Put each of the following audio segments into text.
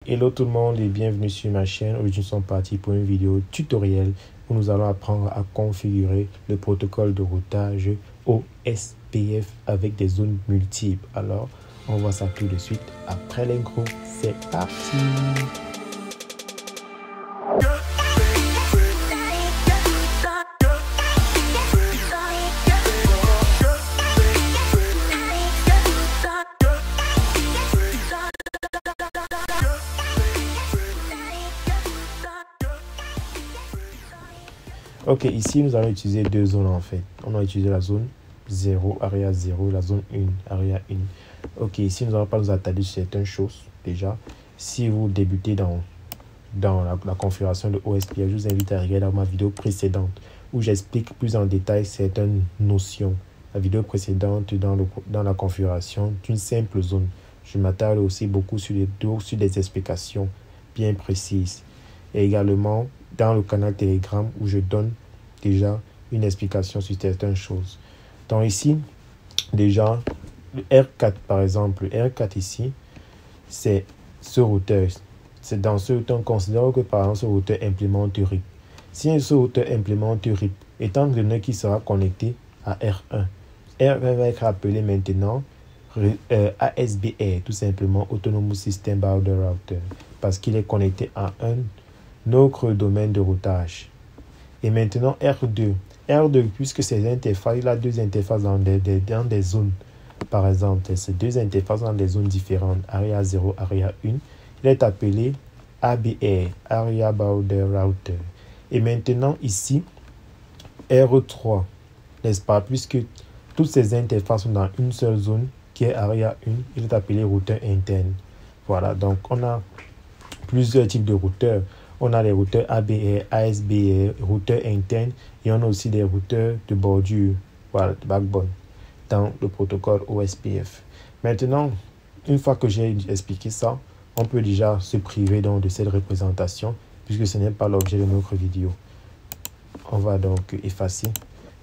Hello tout le monde et bienvenue sur ma chaîne. Aujourd'hui nous sommes partis pour une vidéo tutoriel où nous allons apprendre à configurer le protocole de routage OSPF avec des zones multiples. Alors on voit ça tout de suite après l'intro. C'est parti! Ok, ici nous allons utiliser deux zones en fait. On va utiliser la zone 0, area 0, la zone 1, area 1. Ok, ici nous n'allons pas nous attarder sur certaines choses déjà. Si vous débutez dans la configuration de OSPF, je vous invite à regarder ma vidéo précédente où j'explique plus en détail certaines notions. La vidéo précédente dans la configuration d'une simple zone. Je m'attarde aussi beaucoup sur des explications bien précises. Et également dans le canal Telegram où je donne déjà une explication sur certaines choses. Donc ici, déjà, le R4 par exemple, le R4 ici, c'est ce routeur. C'est dans ce routeur, on considère que par exemple ce routeur implémente RIP. Si ce routeur implémente RIP, étant donné qu'il sera connecté à R1, R1 va être appelé maintenant ASBR, tout simplement Autonomous System Border Router, parce qu'il est connecté à un autre domaine de routage. Et maintenant R2. R2, puisque ces interfaces, il a deux interfaces dans des zones. Par exemple, ces deux interfaces dans des zones différentes, Area 0, Area 1, il est appelé ABR, Area Border Router. Et maintenant ici, R3, n'est-ce pas, puisque toutes ces interfaces sont dans une seule zone, qui est Area 1, il est appelé routeur interne. Voilà, donc on a plusieurs types de routeurs. On a les routeurs ABR, ASBR, routeurs internes et on a aussi des routeurs de bordure, voilà, de backbone, dans le protocole OSPF. Maintenant, une fois que j'ai expliqué ça, on peut déjà se priver donc de cette représentation puisque ce n'est pas l'objet de notre vidéo. On va donc effacer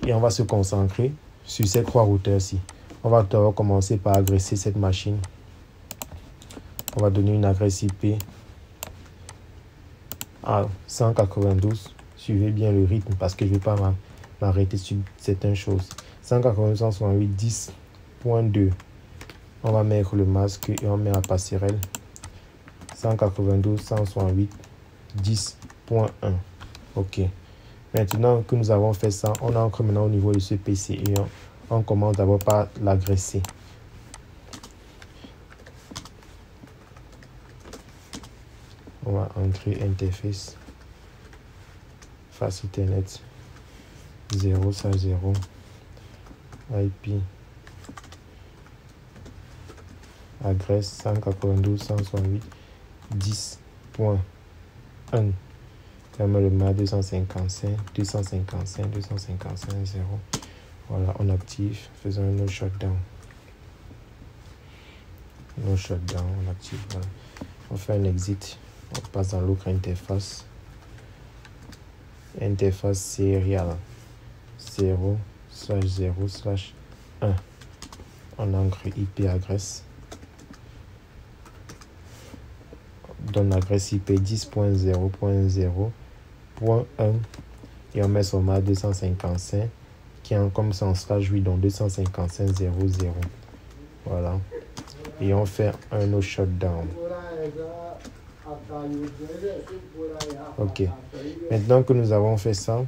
et on va se concentrer sur ces trois routeurs-ci. On va d'abord commencer par agresser cette machine. On va donner une adresse IP à 192, suivez bien le rythme parce que je ne vais pas m'arrêter sur certaines choses. 192.168.10.2, on va mettre le masque et on met la passerelle. 192.168.10.1. Ok. Maintenant que nous avons fait ça, on entre maintenant au niveau de ce PC et on commence d'abord par l'agresser. On va entrer interface face internet 0/0 IP adresse 192.168.10.1. On met le MAC 255.255.255.0. Voilà, on active, faisons un no shutdown. No shutdown, on active. Voilà. On fait un exit. On passe dans l'autre interface. Interface serial 0/0/1. On ancre IP adresse. On donne l'adresse IP 10.0.0.1 et on met son MAC 255 qui est comme ça en /8 donc 255.0.0. Voilà. Et on fait un no shutdown. Ok, maintenant que nous avons fait ça,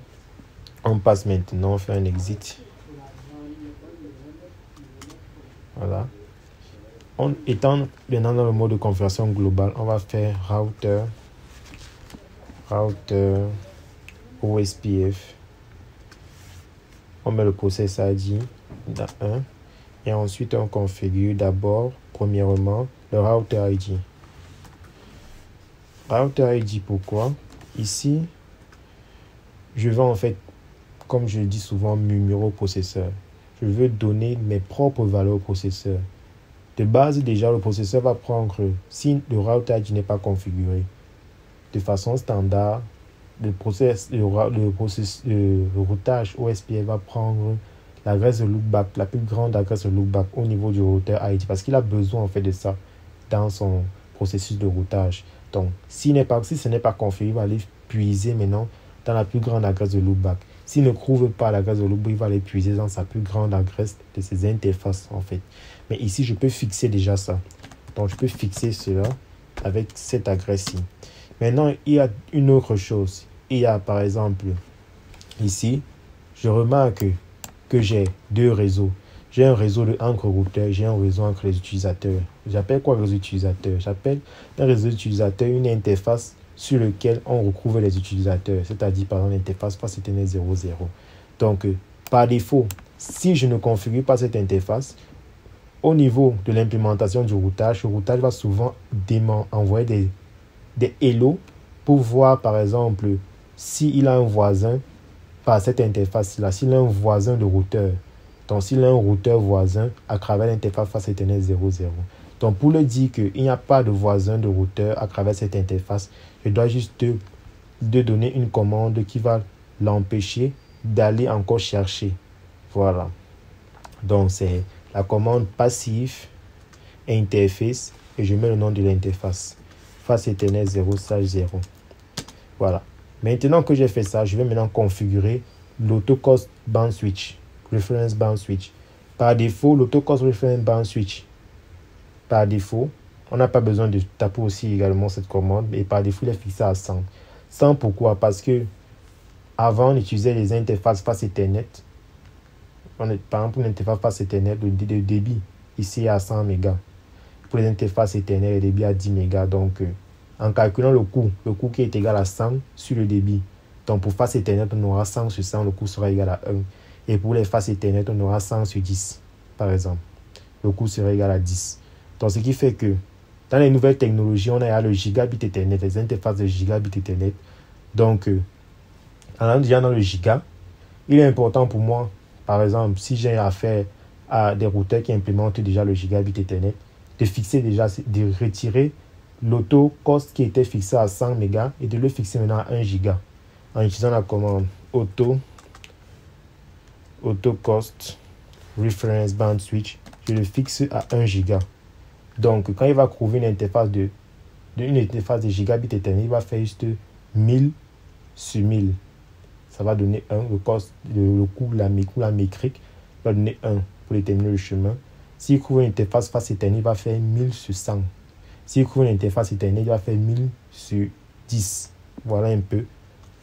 on passe maintenant, on fait un exit. Voilà. Étant maintenant dans le mode de configuration globale, on va faire router OSPF. On met le process ID dans 1 et ensuite on configure d'abord, premièrement, le router ID. Router ID, pourquoi? Ici, je vais en fait, comme je le dis souvent, murmurer au processeur. Je veux donner mes propres valeurs au processeur. De base, déjà, le processeur va prendre, si le router ID n'est pas configuré, de façon standard, le routage OSPF va prendre l'adresse de loopback, la plus grande adresse de loopback au niveau du routeur ID, parce qu'il a besoin en fait de ça dans son processus de routage. Donc, si ce n'est pas configuré, il va aller puiser maintenant dans la plus grande adresse de loopback. S'il ne trouve pas l'adresse de loopback, il va aller puiser dans sa plus grande adresse de ses interfaces, en fait. Mais ici, je peux fixer déjà ça. Donc, je peux fixer cela avec cette adresse-ci. Maintenant, il y a une autre chose. Il y a, par exemple, ici, je remarque que j'ai deux réseaux. J'ai un réseau entre routeurs, j'ai un réseau entre les utilisateurs. J'appelle quoi réseau utilisateur? J'appelle un réseau utilisateur une interface sur laquelle on retrouve les utilisateurs, c'est-à-dire par exemple l'interface face Ethernet 0.0. Donc, par défaut, si je ne configure pas cette interface, au niveau de l'implémentation du routage, le routage va souvent envoyer des hello pour voir par exemple s'il a un voisin par cette interface-là, s'il a un voisin de routeur. Donc, s'il a un routeur voisin à travers l'interface face Ethernet 0.0. Donc, pour le dire qu'il n'y a pas de voisin de routeur à travers cette interface, je dois juste de donner une commande qui va l'empêcher d'aller encore chercher. Voilà. Donc, c'est la commande passive interface et je mets le nom de l'interface. Face Ethernet 0/0. Voilà. Maintenant que j'ai fait ça, je vais maintenant configurer l'autocost band switch. Reference band switch. Par défaut, l'autocost reference band switch. Par défaut, on n'a pas besoin de taper aussi également cette commande, mais par défaut, il est fixé à 100. 100 pourquoi? Parce que avant, on utilisait les interfaces face Ethernet. Par exemple, pour l'interface face Ethernet, le débit ici est à 100 mégas. Pour les interfaces Ethernet, le débit à 10 mégas. Donc, en calculant le coût qui est égal à 100 sur le débit. Donc, pour face Ethernet, on aura 100 sur 100, le coût sera égal à 1. Et pour les faces Ethernet, on aura 100 sur 10, par exemple. Le coût sera égal à 10. Donc, ce qui fait que dans les nouvelles technologies, on a le gigabit Ethernet, les interfaces de gigabit Ethernet. Donc, en allant déjà dans le giga, il est important pour moi, par exemple, si j'ai affaire à des routeurs qui implémentent déjà le gigabit Ethernet, de fixer déjà, de retirer l'auto-cost qui était fixé à 100 mégas et de le fixer maintenant à 1 giga en utilisant la commande autocost reference band switch. Je le fixe à 1 giga. Donc, quand il va trouver une interface de gigabit Ethernet, il va faire juste 1000 sur 1000. Ça va donner 1. Le coût, la métrique va donner 1 pour déterminer le chemin. S'il trouve une interface face Ethernet, il va faire 1000 sur 100. S'il trouve une interface Ethernet, il va faire 1000 sur 10. Voilà un peu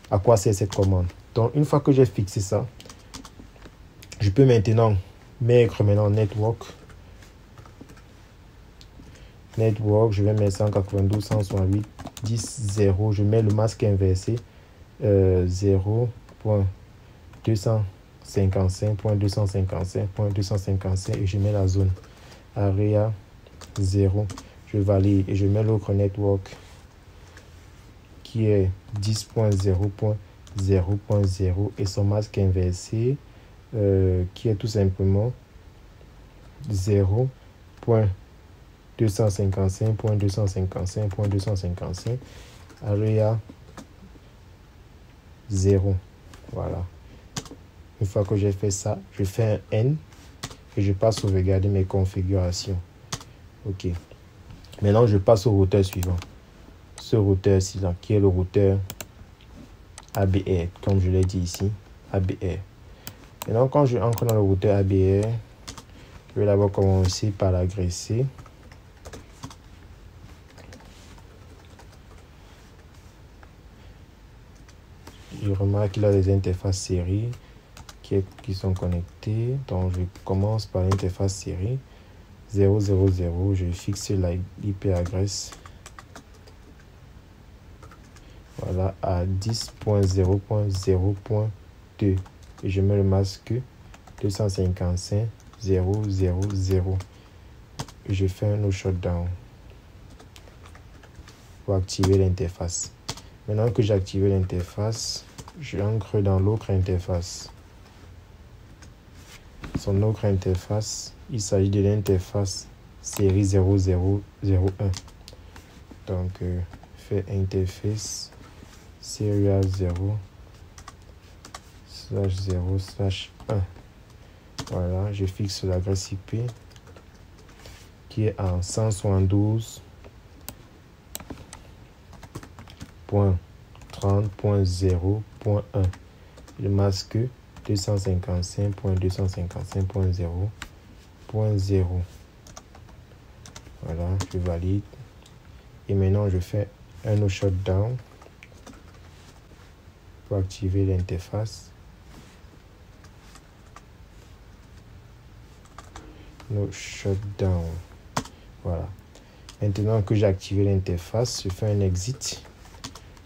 à quoi sert cette commande. Donc, une fois que j'ai fixé ça, je peux maintenant mettre network. Je vais mettre 192.168.10.0. Je mets le masque inversé 0.255.255.255 et je mets la zone area 0. Je valide et je mets l'autre network qui est 10.0.0.0 et son masque inversé qui est tout simplement 0.255.255.255 area 0. Voilà. Une fois que j'ai fait ça, je fais un N et je passe sauvegarder mes configurations. OK. Maintenant, je passe au routeur suivant. Ce routeur-ci, qui est le routeur ABR, comme je l'ai dit ici, ABR. Maintenant, quand je entre dans le routeur ABR, je vais d'abord commencer par l'agresser. Je remarque qu'il a des interfaces série qui sont connectées. Donc, je commence par l'interface série 000. Je fixe l'IP adresse. Voilà, à 10.0.0.2. Et je mets le masque 255.0.0.0. Et je fais un autre shutdown pour activer l'interface. Maintenant que j'ai activé l'interface, je entre dans l'autre interface. Son autre interface, il s'agit de l'interface série 0001. Donc, fait interface serial 0/0/1. Voilà, je fixe l'adresse IP qui est en 172. .30.0.1. Le masque 255.255.0.0. Voilà, je valide. Et maintenant, je fais un no shutdown pour activer l'interface. No shutdown. Voilà. Maintenant que j'ai activé l'interface, je fais un exit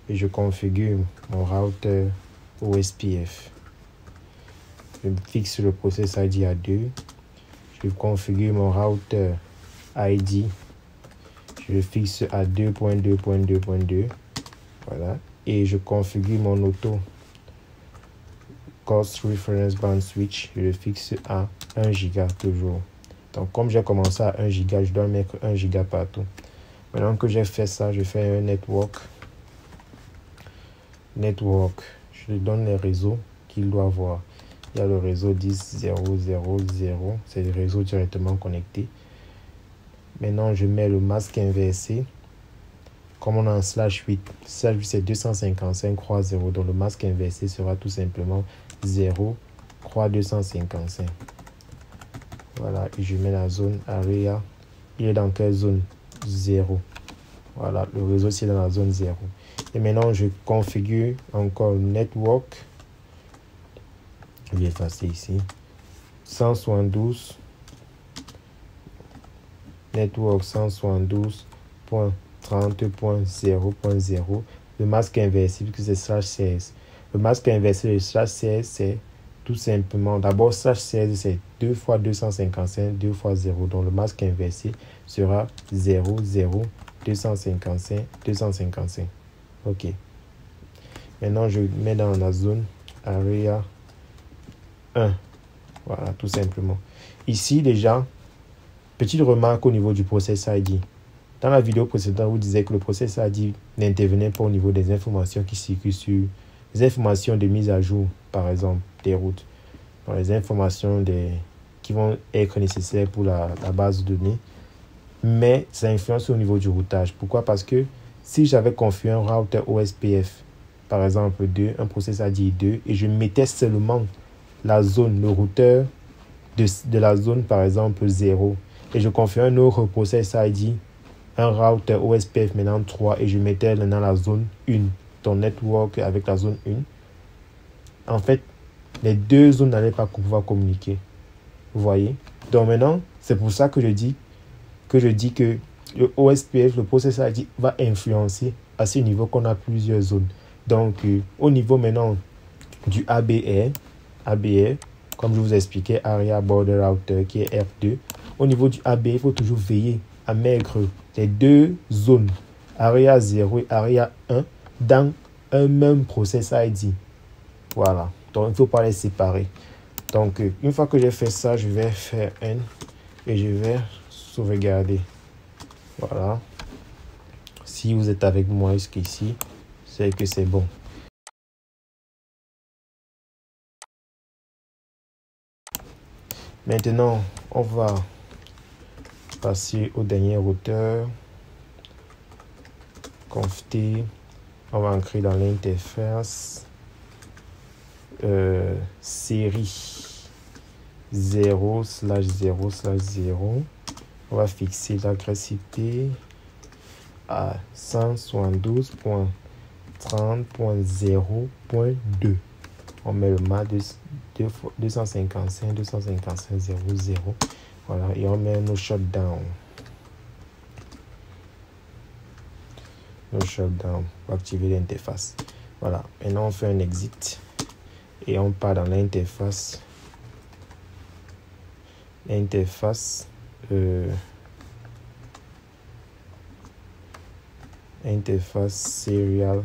et je configure mon routeur OSPF. Je fixe le process ID à 2. Je configure mon routeur ID. Je le fixe à 2.2.2.2. Voilà. Et je configure mon auto cost reference band switch. Je le fixe à 1 giga toujours. Donc, comme j'ai commencé à 1 giga, je dois mettre 1 giga partout. Maintenant que j'ai fait ça, je fais un network. Je lui donne les réseaux qu'il doit avoir. Il y a le réseau 10.0.0.0. C'est le réseau directement connecté. Maintenant, je mets le masque inversé. Comme on a un /8, /8 c'est 255 croix 0. Donc, le masque inversé sera tout simplement 0 croix 255. Voilà, et je mets la zone area. Il est dans quelle zone? 0. Voilà, le réseau c'est dans la zone 0. Et maintenant, je configure encore le network. Je vais effacer ici. 172. Network 172.30.0.0. Le masque inversé, puisque c'est /16. Le masque inversé, le /16, c'est tout simplement, d'abord /16, c'est 2 fois 255, 2 fois 0. Donc le masque inversé sera 0, 0, 255, 255. OK. Maintenant, je mets dans la zone area 1. Voilà, tout simplement. Ici, déjà, petite remarque au niveau du process ID. Dans la vidéo précédente, vous disiez que le process ID n'intervenait pas au niveau des informations qui circulent sur les informations de mise à jour, par exemple, des routes. Donc, les informations qui vont être nécessaires pour la base de données. Mais ça influence au niveau du routage. Pourquoi? Parce que si j'avais configuré un routeur OSPF, par exemple 2, un process ID 2, et je mettais seulement la zone, le routeur de la zone, par exemple 0, et je configure un autre process ID, un routeur OSPF maintenant 3, et je mettais dans la zone 1, ton network avec la zone 1. En fait, les deux zones n'allaient pas pouvoir communiquer. Vous voyez? Donc maintenant, c'est pour ça que je dis que le OSPF, le process ID, va influencer à ce niveau qu'on a plusieurs zones. Donc, au niveau maintenant du ABR, comme je vous expliquais, Area Border Router, qui est R2, au niveau du ABR, il faut toujours veiller à mettre les deux zones, Area 0 et Area 1, dans un même process ID. Voilà. Donc, il ne faut pas les séparer. Donc, une fois que j'ai fait ça, je vais faire N et je vais sauvegarder. Voilà. Si vous êtes avec moi jusqu'ici, c'est que c'est bon. Maintenant, on va passer au dernier routeur. Conft. On va ancrer dans l'interface série 0/0/0. On va fixer l'adresse IP à 172.30.0.2. On met le MAC 255.255.0.0. Voilà, et on met nos shutdown. Pour activer l'interface. Voilà, maintenant on fait un exit et on part dans l'interface. Interface serial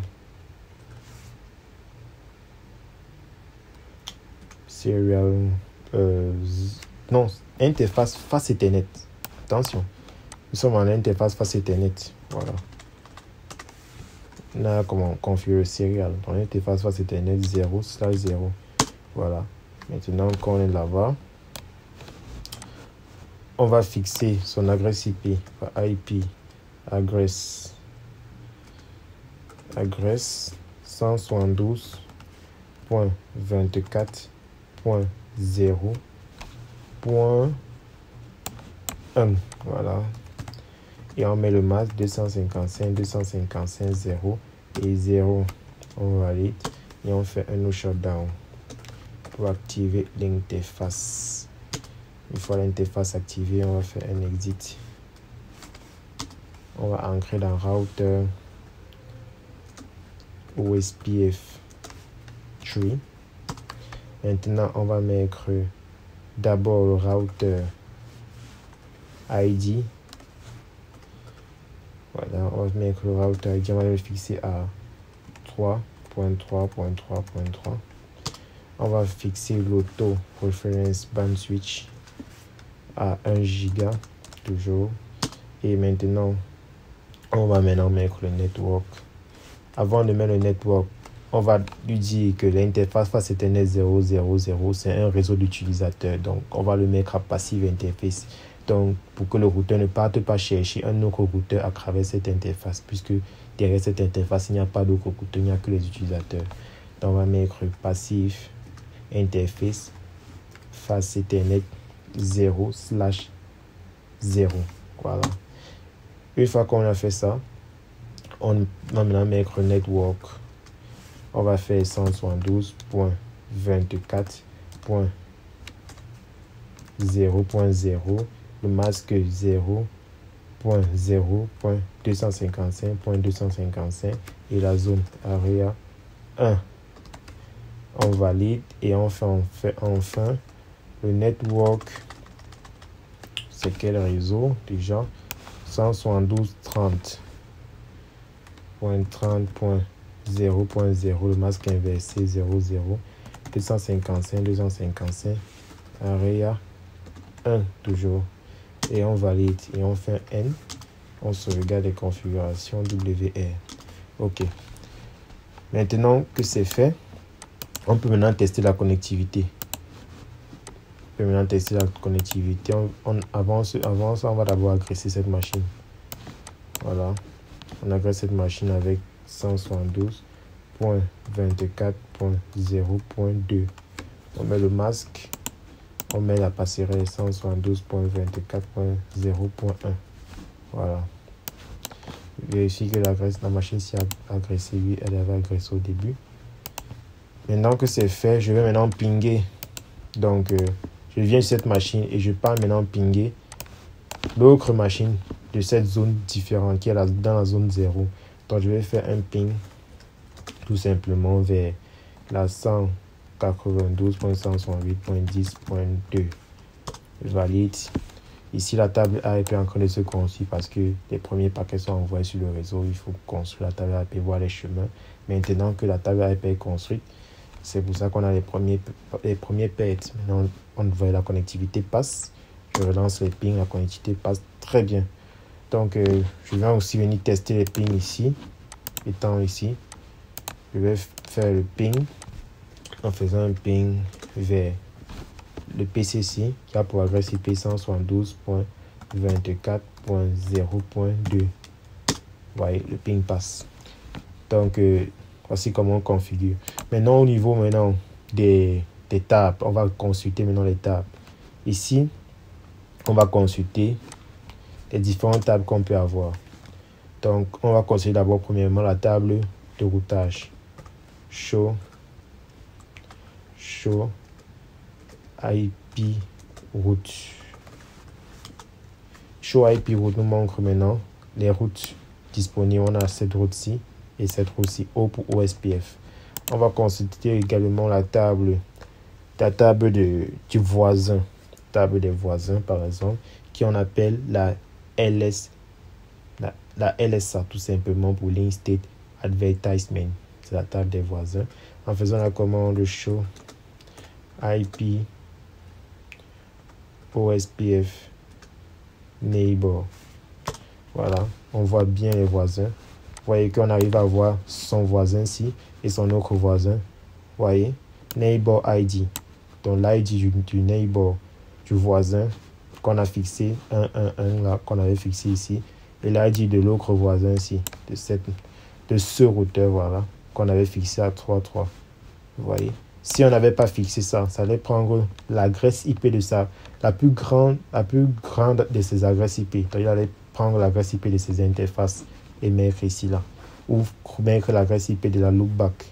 non, interface face Ethernet. Attention, nous sommes en interface face Ethernet. Voilà. Là, comment configurer le serial. Dans l'interface face Ethernet 0/0. Voilà. Maintenant qu'on est là-bas, on va fixer son adresse IP, IP, adresse adresse 172.24.0.1. Voilà. Et on met le masque 255.0 et 0. On valide et on fait un no shutdown pour activer l'interface. Une fois l'interface activée, on va faire un exit. On va ancrer dans router OSPF 3. Maintenant, on va mettre d'abord le router ID. Voilà, on va mettre le router ID, on va le fixer à 3.3.3.3. On va fixer l'auto reference band switch à 1 giga toujours. Et maintenant, on va mettre le network. Avant de mettre le network, on va lui dire que l'interface face Ethernet 000, c'est un réseau d'utilisateurs. Donc, on va le mettre à passive interface. Donc, pour que le routeur ne parte pas chercher un autre routeur à travers cette interface, puisque derrière cette interface, il n'y a pas d'autre routeur, il n'y a que les utilisateurs. Donc, on va mettre passive interface face Ethernet 0/0. Voilà. Une fois qu'on a fait ça, on va maintenant mettre network. On va faire 172.24.0.0, le masque 0.0.255.255 et la zone area 1. On valide et on fait enfin le network. C'est quel réseau déjà? 172.30.0.0, le masque inversé 00, 255 area 1 toujours. Et on valide et on fait N. On sauvegarde les configurations WR. Ok. Maintenant que c'est fait, on peut maintenant tester la connectivité. Avant ça, on va d'abord agresser cette machine. Voilà. On agresse cette machine avec 172.24.0.2. On met le masque. On met la passerelle 172.24.0.1. Voilà. Vérifier que la machine s'y a agressée. Oui, elle avait agressé au début. Maintenant que c'est fait, je vais maintenant pinguer. Donc, je viens sur cette machine et je pars maintenant pinguer l'autre machine de cette zone différente qui est dans la zone 0. Donc, je vais faire un ping tout simplement vers la 192.168.10.2. Valide. Ici, la table AIP est en train de se construire parce que les premiers paquets sont envoyés sur le réseau. Il faut construire la table AIP, voir les chemins. Maintenant que la table AIP est construite, c'est pour ça qu'on a les premiers pertes. Maintenant, on voit la connectivité passe. Je relance les pings, la connectivité passe très bien. Donc, je vais aussi venir tester les pings ici. Étant ici, je vais faire le ping en faisant un ping vers le PCC qui a pour adresse IP 172.24.0.2. Vous voyez, le ping passe. Donc, voici comment on configure. Maintenant, au niveau des tables, on va consulter maintenant les tables. Ici, on va consulter les différentes tables qu'on peut avoir. Donc, on va consulter d'abord premièrement la table de routage. Show IP route. Show IP route nous montre maintenant les routes disponibles. On a cette route-ci et cette route-ci, O pour OSPF. On va consulter également la table du voisin, table des voisins par exemple, qui on appelle la LSA tout simplement pour Link State Advertisement. C'est la table des voisins. En faisant la commande show IP OSPF neighbor. Voilà, on voit bien les voisins. Vous voyez qu'on arrive à voir son voisin ici et son autre voisin. Vous voyez, neighbor ID. Donc l'ID du neighbor du voisin qu'on a fixé 111 là, qu'on avait fixé ici. Et l'ID de l'autre voisin ici, de de ce routeur, voilà, qu'on avait fixé à 3.3. Vous voyez? Si on n'avait pas fixé ça, ça allait prendre l'adresse IP de ça, la plus grande de ces adresses IP. Donc, il allait prendre l'adresse IP de ces interfaces et mettre ici, là. Ou mettre l'adresse IP de la loopback.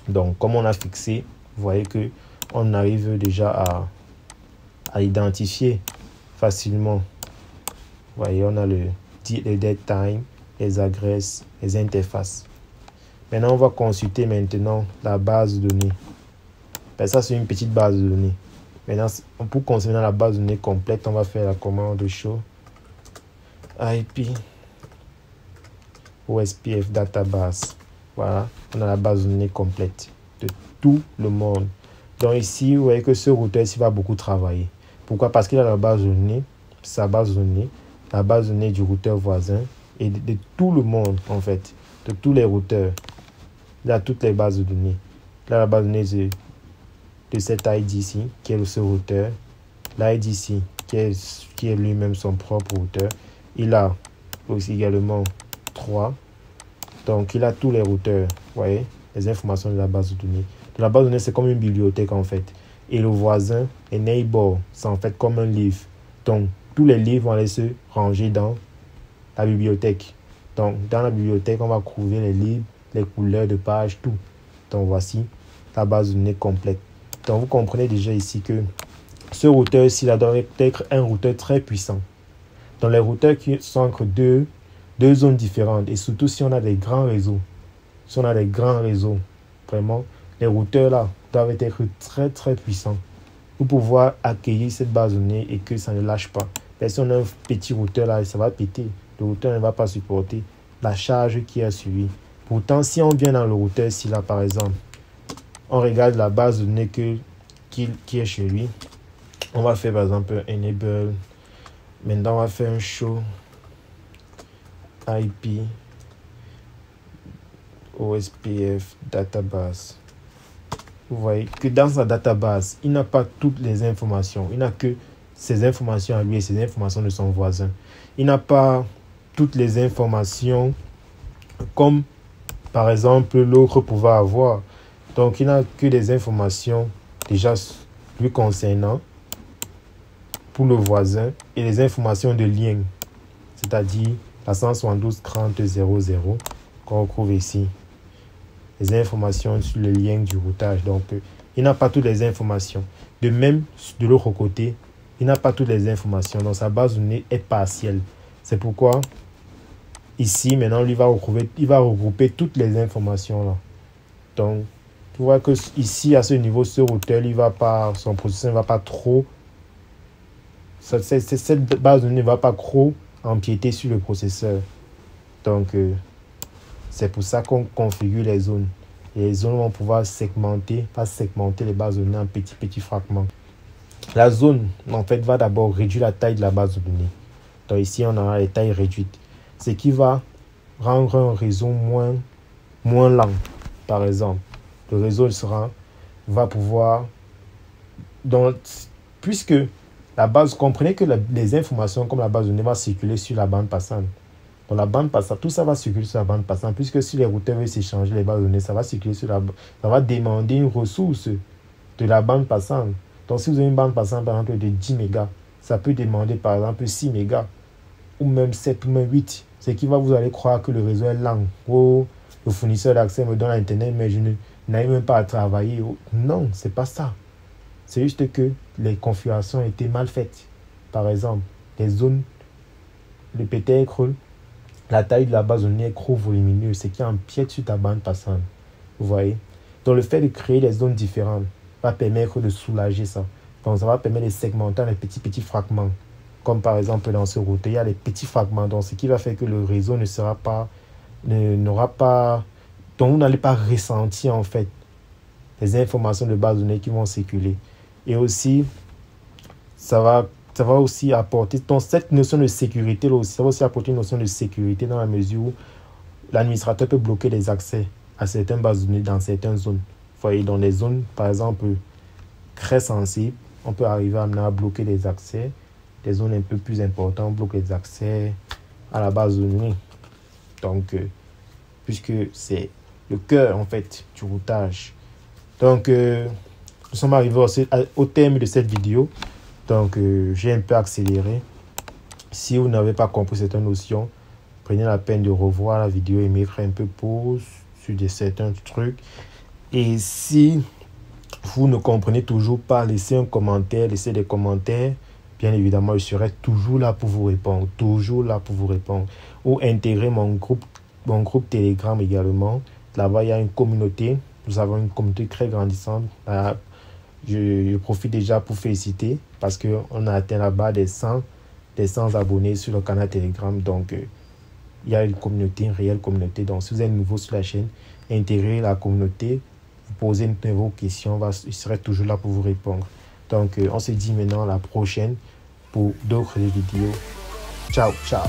Donc, comme on a fixé, vous voyez que on arrive déjà à identifier facilement. Vous voyez, on a le dead time, les adresses, les interfaces. Maintenant, on va consulter maintenant la base de données. Ben, ça, c'est une petite base de données. Maintenant, pour consulter la base de données complète, on va faire la commande show IP OSPF database. Voilà, on a la base de données complète de tout le monde. Donc ici, vous voyez que ce routeur ici va beaucoup travailler. Pourquoi? Parce qu'il a la base de données, sa base de données, la base de données du routeur voisin et de tout le monde, en fait, de tous les routeurs. Il a toutes les bases de données. Il a la base de données de cet ID ici, qui est ce routeur. L'ID ici, qui est lui-même son propre routeur. Il a aussi également 3. Donc, il a tous les routeurs. Vous voyez, les informations de la base de données. De la base de données, c'est comme une bibliothèque, en fait. Et le voisin, et neighbor, c'est en fait comme un livre. Donc, tous les livres vont aller se ranger dans la bibliothèque. Donc, dans la bibliothèque, on va trouver les livres, les couleurs de page, tout. Donc, voici la base de données complète. Donc, vous comprenez déjà ici que ce routeur-ci, là, doit être un routeur très puissant. Dans les routeurs qui sont entre deux zones différentes, et surtout si on a des grands réseaux. Si on a des grands réseaux, vraiment, les routeurs là doivent être très très puissants pour pouvoir accueillir cette base de données et que ça ne lâche pas. Mais si on a un petit routeur là, ça va péter. Le routeur ne va pas supporter la charge qui est sur lui. Pourtant, si on vient dans le routeur, si là par exemple, on regarde la base de données qui est chez lui, on va faire par exemple un enable. Maintenant, on va faire un show IP OSPF database. Vous voyez que dans sa database, il n'a pas toutes les informations. Il n'a que ses informations à lui et ses informations de son voisin. Il n'a pas toutes les informations comme par exemple l'autre pouvait avoir. Donc, il n'a que des informations déjà lui concernant pour le voisin et les informations de lien, c'est-à-dire la 172.30.00 qu'on retrouve ici. Les informations sur le lien du routage. Donc, il n'a pas toutes les informations. De même, de l'autre côté, il n'a pas toutes les informations. Donc, sa base de données est partielle. C'est pourquoi, ici, maintenant, il va regrouper toutes les informations là. Donc, tu vois que ici, à ce niveau, ce routeur, son processeur ne va pas trop... Cette base de données ne va pas trop empiéter sur le processeur. Donc, c'est pour ça qu'on configure les zones. Et les zones vont pouvoir segmenter les bases de données en petits fragments. La zone, en fait, va d'abord réduire la taille de la base de données. Donc ici, on aura les tailles réduites. Ce qui va rendre un réseau moins lent. Par exemple, le réseau va pouvoir... Donc, puisque la base, comprenez que les informations comme la base de données va circuler sur la bande passante. Dans la bande passante, tout ça va circuler sur la bande passante, puisque si les routeurs veulent s'échanger les bases de données, ça va circuler sur ça va demander une ressource de la bande passante. Donc, si vous avez une bande passante, par exemple, de 10 mégas, ça peut demander, par exemple, 6 mégas, ou même 7, ou même 8. Ce qui va vous allez croire que le réseau est lent. Oh, le fournisseur d'accès me donne Internet, mais je n'arrive même pas à travailler. Oh, non, c'est pas ça. C'est juste que les configurations étaient mal faites. Par exemple, les zones, peut-être la taille de la base de données est trop volumineuse, ce qui empiète sur ta bande passante. Vous voyez? Donc, le fait de créer des zones différentes va permettre de soulager ça. Donc, ça va permettre de segmenter les petits fragments. Comme par exemple, dans ce routeur, il y a les petits fragments. Donc, ce qui va faire que le réseau n'aura pas... Donc, vous n'allez pas ressentir, en fait, les informations de base de données qui vont circuler. Et aussi, ça va aussi apporter... Donc, cette notion de sécurité, là aussi, ça va aussi apporter une notion de sécurité dans la mesure où l'administrateur peut bloquer les accès à certaines bases de données dans certaines zones. Vous voyez, dans les zones, par exemple, très sensibles, on peut arriver à bloquer les accès. Des zones un peu plus importantes, on bloque les accès à la base de données. Donc, puisque c'est le cœur en fait du routage. Donc, nous sommes arrivés au terme de cette vidéo. Donc, j'ai un peu accéléré. Si vous n'avez pas compris certaines notions, prenez la peine de revoir la vidéo et mettre un peu pause sur certains trucs. Et si vous ne comprenez toujours pas, laissez un commentaire, laissez des commentaires. Bien évidemment, je serai toujours là pour vous répondre. Toujours là pour vous répondre. Ou intégrer mon groupe Telegram également. Là-bas, il y a une communauté. Nous avons une communauté très grandissante. Je profite déjà pour féliciter parce qu'on a atteint la barre des 100 abonnés sur le canal Telegram. Donc, il y a une communauté, une réelle communauté. Donc, si vous êtes nouveau sur la chaîne, intégrez la communauté, vous posez une de vos questions, je serai toujours là pour vous répondre. Donc, on se dit maintenant à la prochaine pour d'autres vidéos. Ciao, ciao.